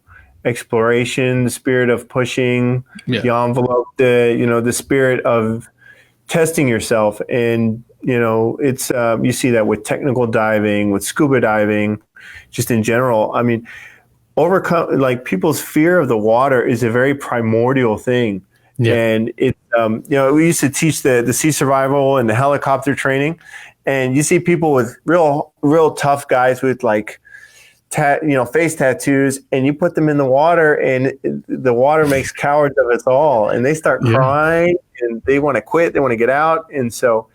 exploration, the spirit of pushing the envelope, the spirit of testing yourself. And it's you see that with technical diving, with scuba diving, just in general. I mean, overcome, like, people's fear of the water is a very primordial thing. And it we used to teach the sea survival and the helicopter training, and you see people with real tough guys with like face tattoos, and you put them in the water, and the water makes cowards of us all, and they start crying, and they want to quit, they want to get out. And so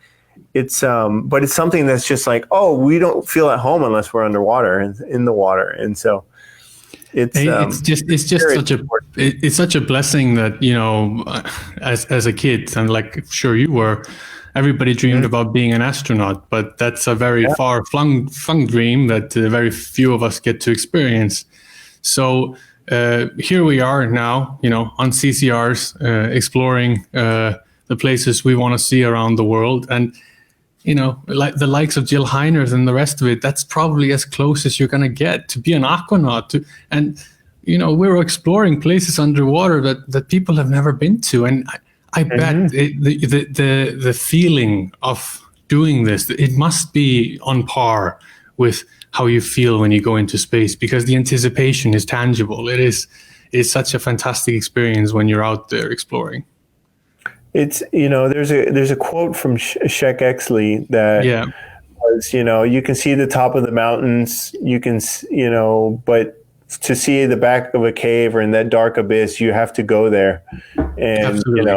it's but it's something that's just like, we don't feel at home unless we're underwater and in the water. And so it's such a blessing that as a kid, and like, sure you were, everybody dreamed about being an astronaut, but that's a very far-flung dream that very few of us get to experience. So here we are now, on CCRs, exploring the places we want to see around the world. And, like the likes of Jill Heiners and the rest of it, that's probably as close as you're going to get to be an aquanaut. And, we're exploring places underwater that people have never been to. And I bet the feeling of doing this, it must be on par with how you feel when you go into space, because the anticipation is tangible. It's such a fantastic experience when you're out there exploring. It's, there's a quote from Sheck Exley that was, you can see the top of the mountains, you can, but to see the back of a cave or in that dark abyss, you have to go there. And, absolutely.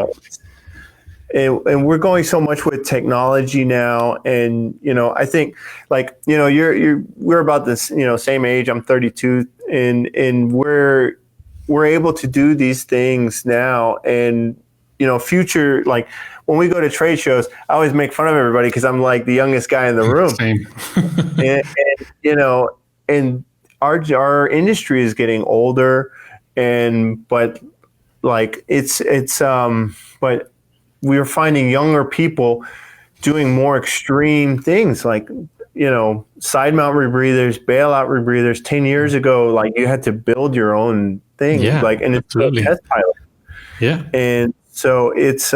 And we're going so much with technology now. And, I think, like, we're about this, same age. I'm 32, and we're able to do these things now. And, future, like, when we go to trade shows, I always make fun of everybody because I'm like the youngest guy in the room. Same. and our industry is getting older, but like but we're finding younger people doing more extreme things, like, side mount rebreathers, bailout rebreathers. 10 years ago, like, you had to build your own thing, like, and it's a test pilot. Yeah. And so it's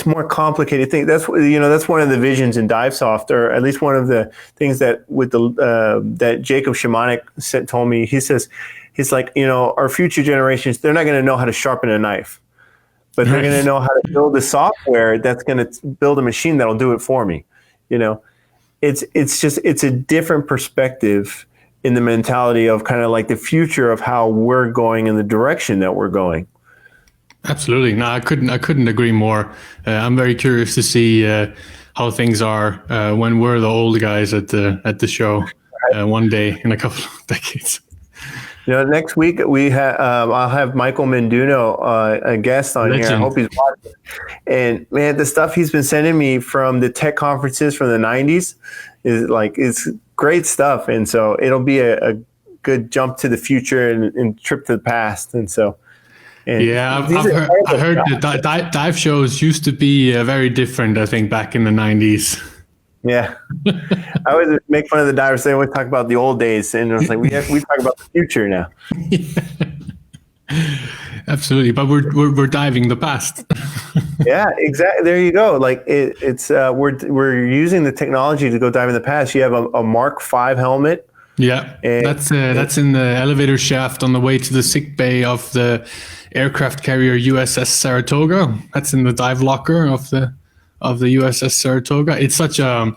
more complicated thing. That's one of the visions in Divesoft, or at least one of the things that with that Jacob Shimonek told me. He's like, our future generations, they're not going to know how to sharpen a knife, but they're going to know how to build the software that's going to build a machine that'll do it for me. It's a different perspective in the mentality of kind of like the future of how we're going in the direction that we're going. Absolutely. No, I couldn't agree more. I'm very curious to see how things are when we're the old guys at the show one day in a couple of decades. Next week I'll have Michael Menduno, a guest on Legend. here. I hope he's watching. And man, the stuff he's been sending me from the tech conferences from the '90s it's great stuff. And so it'll be a good jump to the future and trip to the past. And so, I heard that dive shows used to be very different, I think, back in the '90s. Yeah, I always make fun of the divers. They always talk about the old days, and it's like we talk about the future now. Absolutely, but we're diving the past. Yeah, exactly. There you go. Like it's we're using the technology to go dive in the past. You have a Mark V helmet. Yeah, that's in the elevator shaft on the way to the sick bay of the aircraft carrier USS Saratoga. That's in the dive locker of the USS Saratoga. It's such a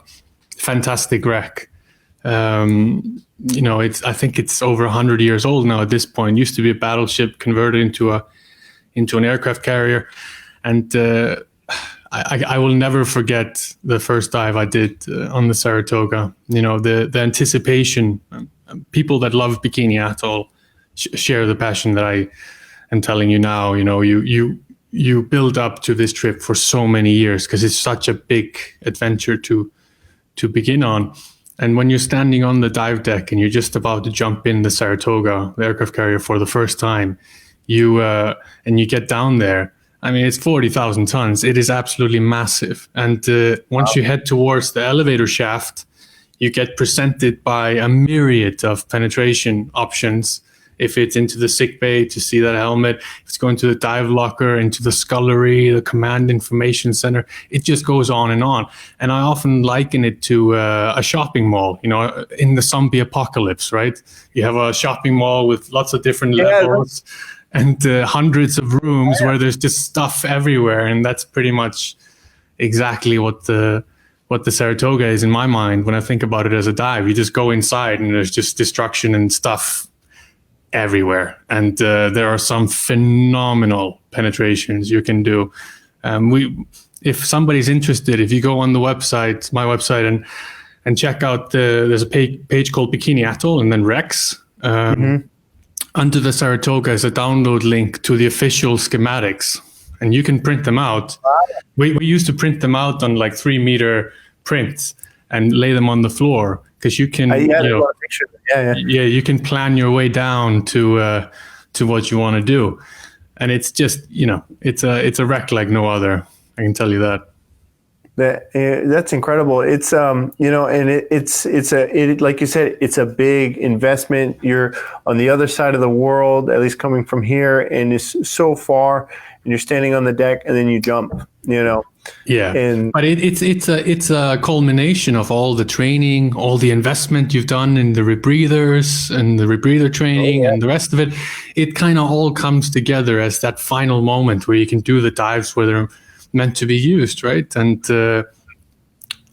fantastic wreck. I think it's over 100 years old now at this point. It used to be a battleship converted into an aircraft carrier. And I will never forget the first dive I did on the Saratoga. The anticipation. People that love Bikini Atoll share the passion that I am telling you now. You build up to this trip for so many years because it's such a big adventure to begin on. And when you're standing on the dive deck and you're just about to jump in the Saratoga, the aircraft carrier, for the first time, and you get down there. I mean, it's 40,000 tons. It is absolutely massive. And once you head towards the elevator shaft, you get presented by a myriad of penetration options. If it's into the sick bay to see that helmet, if it's going to the dive locker, into the scullery, the command information center, it just goes on. And I often liken it to a shopping mall, in the zombie apocalypse, right? You have a shopping mall with lots of different levels and hundreds of rooms where there's just stuff everywhere. And that's pretty much exactly what the Saratoga is in my mind when I think about it as a dive. You just go inside and there's just destruction and stuff everywhere, and there are some phenomenal penetrations you can do. If somebody's interested, if you go on the website, my website, and check out there's a page called Bikini Atoll and then Rex. Under the Saratoga is a download link to the official schematics, and you can print them out. We used to print them out on like 3-meter prints and lay them on the floor. Because you can, you can plan your way down to what you want to do, and it's just, it's a wreck like no other. I can tell you that. That's incredible. It's and it's like you said, it's a big investment. You're on the other side of the world, at least coming from here, and it's so far, and you're standing on the deck, and then you jump. Yeah, but it's a culmination of all the training, all the investment you've done in the rebreathers and the rebreather training and the rest of it. It kind of all comes together as that final moment where you can do the dives where they're meant to be used, right? And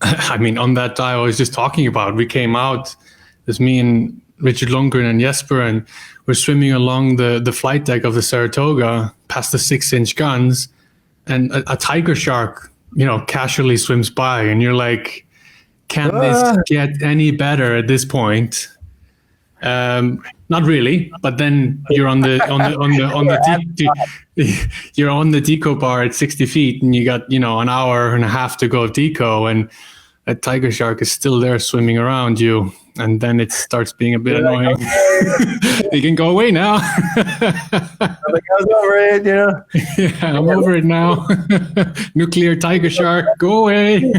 I mean, on that dive I was just talking about, we came out, there's me and Richard Lundgren and Jesper, and we're swimming along the flight deck of the Saratoga past the 6-inch guns. And a tiger shark, casually swims by, and you're like, "Can this get any better at this point?" Not really, but then you're on the you're on the deco bar at 60 feet, and you got an hour and a half to go of deco, and a tiger shark is still there swimming around you, and then it starts being a bit annoying. You can go away now. I'm like, I was over it, Yeah, I'm over it now. Nuclear tiger shark, go away.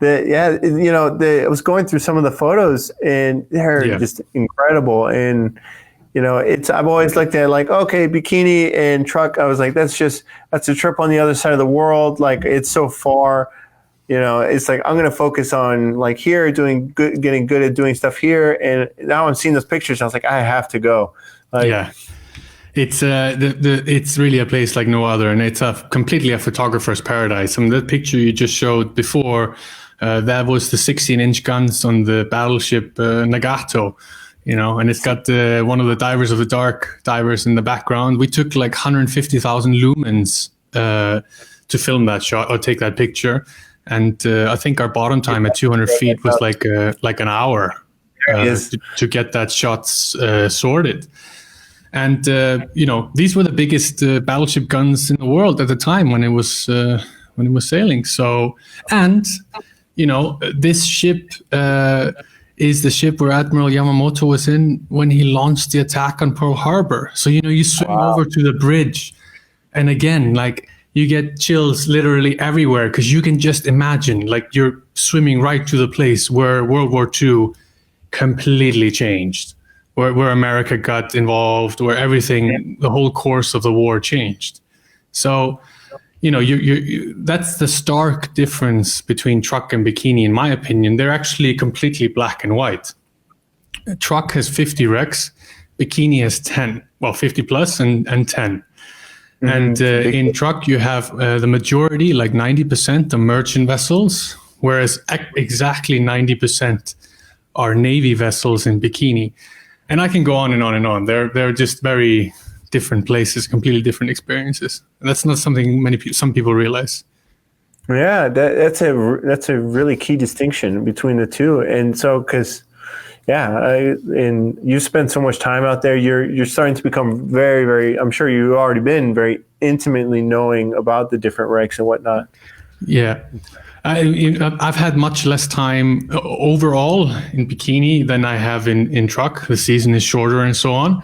I was going through some of the photos, and they're just incredible. And I've always looked at it like, okay, bikini and truck. I was like, that's a trip on the other side of the world. Like, it's so far. It's like, I'm going to focus on like here, doing good, getting good at doing stuff here. And now I'm seeing those pictures. And I was like, I have to go. It's it's really a place like no other, and it's completely a photographer's paradise. I mean, the picture you just showed before, that was the 16-inch guns on the battleship Nagato, and it's got one of the Divers of the Dark divers in the background. We took like 150,000 lumens to film that shot or take that picture. And I think our bottom time at 200 feet was like an hour to get that shot sorted. And these were the biggest battleship guns in the world at the time when it was sailing. So, and this ship is the ship where Admiral Yamamoto was in when he launched the attack on Pearl Harbor. So you swim over to the bridge, and again, like, you get chills literally everywhere, because you can just imagine, like, you're swimming right to the place where World War II completely changed, where America got involved, where everything, the whole course of the war changed. So, that's the stark difference between Truk and Bikini, in my opinion. They're actually completely black and white. Truk has 50 wrecks, Bikini has 10, well, 50 plus and 10. And in Truk, you have the majority, like 90%, of merchant vessels, whereas exactly 90% are Navy vessels in Bikini. And I can go on and on and on. They're just very different places, completely different experiences. And that's not something some people realize. Yeah, that's a really key distinction between the two. And so, because and you spend so much time out there, you're starting to become very, very, I'm sure you've already been very intimately knowing about the different wrecks and whatnot. Yeah. I've had much less time overall in Bikini than I have in Truk. The season is shorter and so on.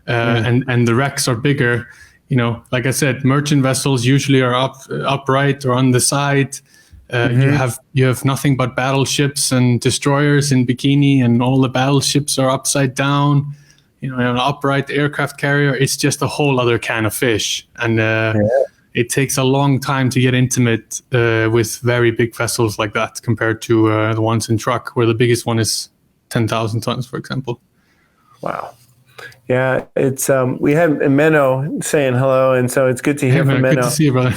And the wrecks are bigger. Like I said, merchant vessels usually are upright or on the side. You have nothing but battleships and destroyers in Bikini, and all the battleships are upside down. An upright aircraft carrier, it's just a whole other can of fish. And it takes a long time to get intimate with very big vessels like that, compared to the ones in Truk, where the biggest one is 10,000 tons, for example. Wow. Yeah, it's we had Menno saying hello, and so it's good to hear from Menno. Good to see you, brother.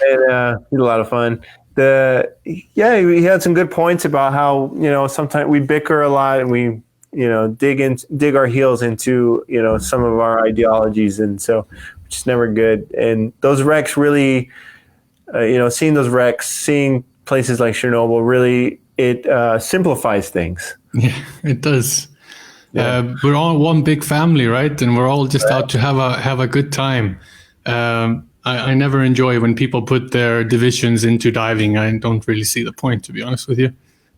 And we had a lot of fun. He had some good points about how sometimes we bicker a lot, and we dig our heels into some of our ideologies, and so, which is never good. And those wrecks really, seeing those wrecks, seeing places like Chernobyl, really it simplifies things. Yeah, it does. Yeah. We're all one big family, right? And we're all just out to have a good time. I never enjoy when people put their divisions into diving. I don't really see the point, to be honest with you.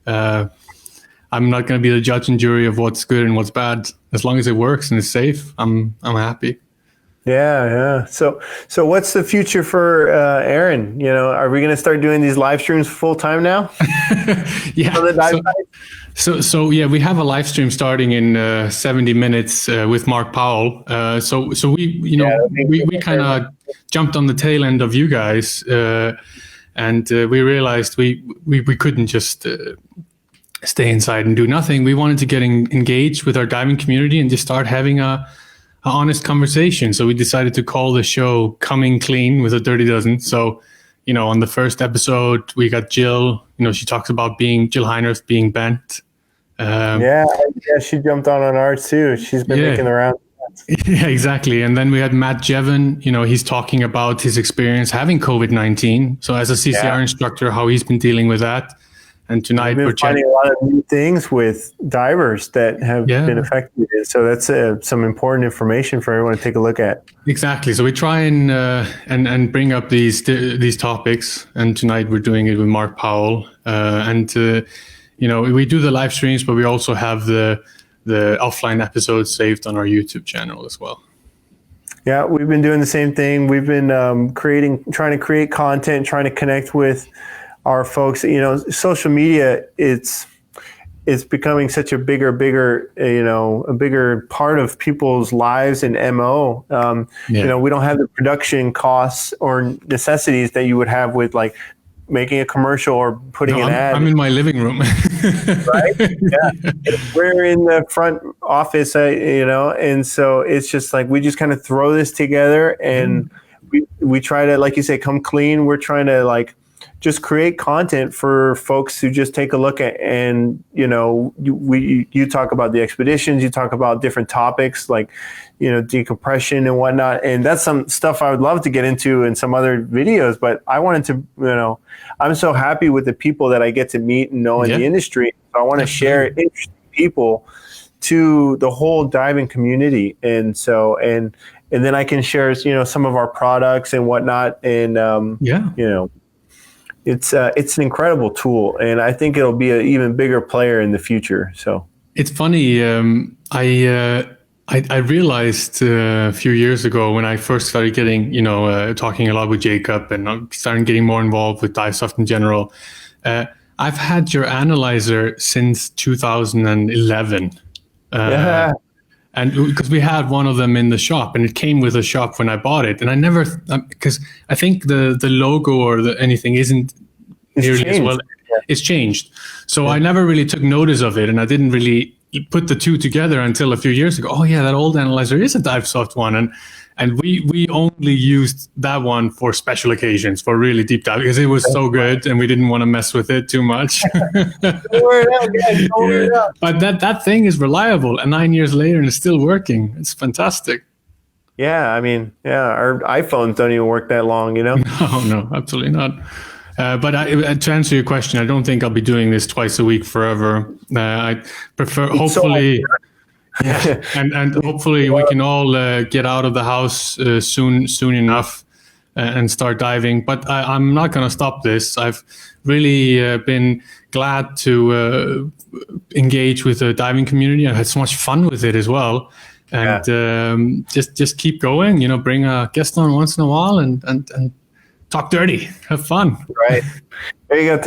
I'm not going to be the judge and jury of what's good and what's bad. As long as it works and is safe, I'm happy. Yeah. So what's the future for Aron? Are we going to start doing these live streams full time now? Yeah. So we have a live stream starting in 70 minutes with Mark Powell. So we kind of jumped on the tail end of you guys, and we realized we couldn't just stay inside and do nothing. We wanted to get engaged with our diving community and just start having a honest conversation. So we decided to call the show "Coming Clean with a Dirty Dozen." So, on the first episode, we got Jill. She talks about Jill Heinrich being bent. She jumped on ours too. She's been making the rounds. Yeah, exactly. And then we had Matt Jevon. He's talking about his experience having COVID-19. So as a CCR instructor, how he's been dealing with that. And tonight we're finding a lot of new things with divers that have been affected. So that's some important information for everyone to take a look at. Exactly. So we try and bring up these topics. And tonight we're doing it with Mark Powell. We do the live streams, but we also have the offline episodes saved on our YouTube channel as well. Yeah, we've been doing the same thing. We've been trying to create content, trying to connect with our folks. Social media, it's becoming such a bigger part of people's lives and MO. We don't have the production costs or necessities that you would have with like making a commercial or putting an ad. I'm in my living room. Right? Yeah. We're in the front office, and so it's just like we just kind of throw this together, and we try to, like you say, come clean. We're trying to just create content for folks to just take a look at. And, you talk about the expeditions, you talk about different topics like, decompression and whatnot. And that's some stuff I would love to get into in some other videos, but I wanted to, I'm so happy with the people that I get to meet and know in the industry. So I want to share interesting people to the whole diving community. And so, and then I can share, some of our products and whatnot. And, it's an incredible tool, and I think it'll be an even bigger player in the future. So it's funny. I realized a few years ago when I first started getting, talking a lot with Jacob and starting getting more involved with Divesoft in general. I've had your analyzer since 2011. And because we had one of them in the shop, and it came with a shop when I bought it, and I never, because I think the logo or anything isn't nearly as well. It's changed, so I never really took notice of it, and I didn't really put the two together until a few years ago. Oh yeah, that old analyzer is a Divesoft one, and we only used that one for special occasions, for really deep dive, because it was so good, and we didn't want to mess with it too much. Don't worry out, guys. Don't worry out. But that thing is reliable, and 9 years later, and it's still working. It's fantastic. Yeah, I mean, our iPhones don't even work that long, No, absolutely not. But to answer your question, I don't think I'll be doing this twice a week forever. I prefer, hopefully, and hopefully we can all get out of the house soon enough and start diving. But I'm not going to stop this. I've really been glad to engage with the diving community. I had so much fun with it as well. And just keep going. Bring a guest on once in a while and talk dirty, have fun. Right. There you go.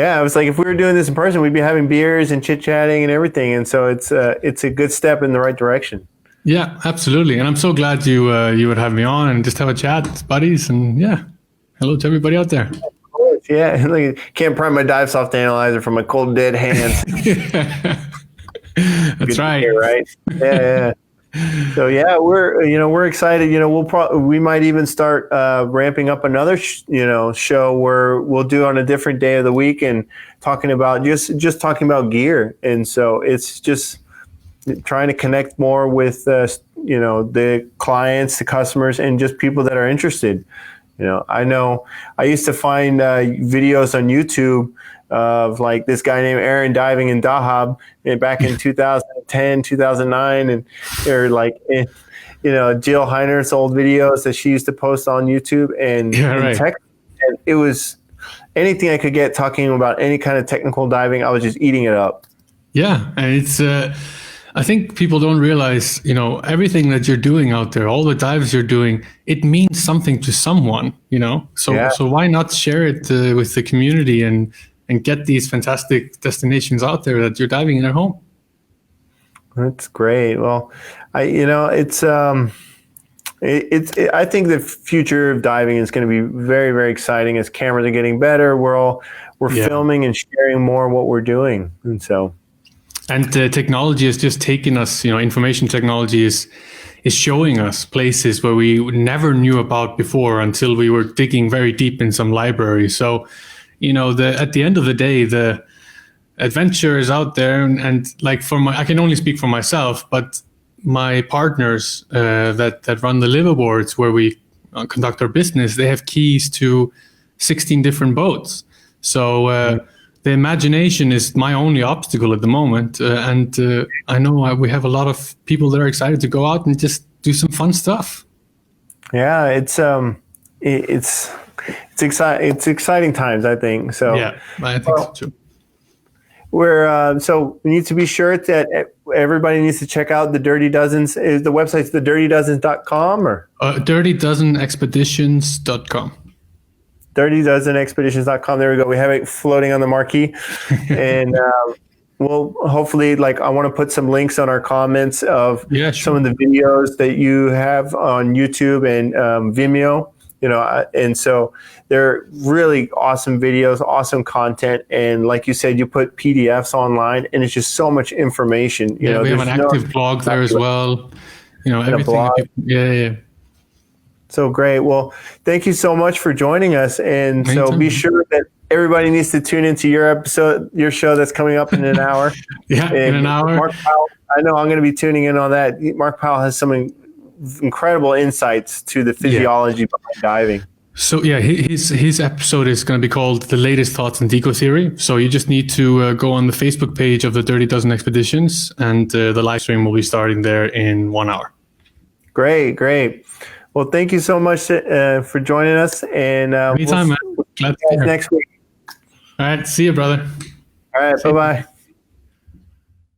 I was like, if we were doing this in person, we'd be having beers and chit chatting and everything. And so it's a good step in the right direction. Yeah, absolutely. And I'm so glad you would have me on and just have a chat, buddies. And hello to everybody out there. Of course, yeah. Can't prime my Divesoft analyzer from my cold dead hands. That's right. Hear, right. Yeah. So we're excited. We might even start ramping up another show where we'll do on a different day of the week and talking about just talking about gear. And so it's just trying to connect more with the clients, the customers, and just people that are interested. I know I used to find videos on YouTube of like this guy named Aron diving in Dahab back in 2010, 2009, and they're like, Jill Heiner's old videos that she used to post on YouTube and text, and it was anything I could get talking about any kind of technical diving. I was just eating it up. Yeah, and it's I think people don't realize, everything that you're doing out there, all the dives you're doing, it means something to someone, So why not share it with the community and get these fantastic destinations out there that you're diving in at home? That's great. Well, I think the future of diving is going to be very, very exciting as cameras are getting better. We're filming and sharing more what we're doing, and so. And technology has just taken us. Information technology is showing us places where we never knew about before until we were digging very deep in some library. So. At the end of the day, the adventure is out there, and like I can only speak for myself, but my partners that run the liveaboards where we conduct our business, they have keys to 16 different boats. So the imagination is my only obstacle at the moment, and I know we have a lot of people that are excited to go out and just do some fun stuff. Yeah, it's exciting times, I think. So yeah, I think so too. So we need to be sure that everybody needs to check out the Dirty Dozens. Is the website's thedirtydozens.com or dirtydozenexpeditions.com? dirtydozenexpeditions.com. There we go. We have it floating on the marquee, and we'll hopefully I want to put some links on our comments of some of the videos that you have on YouTube and Vimeo. And so they're really awesome videos, awesome content. And like you said, you put PDFs online and it's just so much information. We have an active blog there as well. Everything. So great. Well, thank you so much for joining us. And so Anytime. be sure that everybody needs to tune into your show that's coming up in an hour. Yeah, and in an hour. Mark Powell, I know I'm going to be tuning in on that. Mark Powell has some incredible insights to the physiology behind diving. So yeah, his episode is going to be called "The Latest Thoughts in Deco Theory." So you just need to go on the Facebook page of the Dirty Dozen Expeditions, and the live stream will be starting there in 1 hour. Great. Well, thank you so much for joining us. And anytime, man. Glad to be here next week. All right, see you, brother. All right, bye-bye.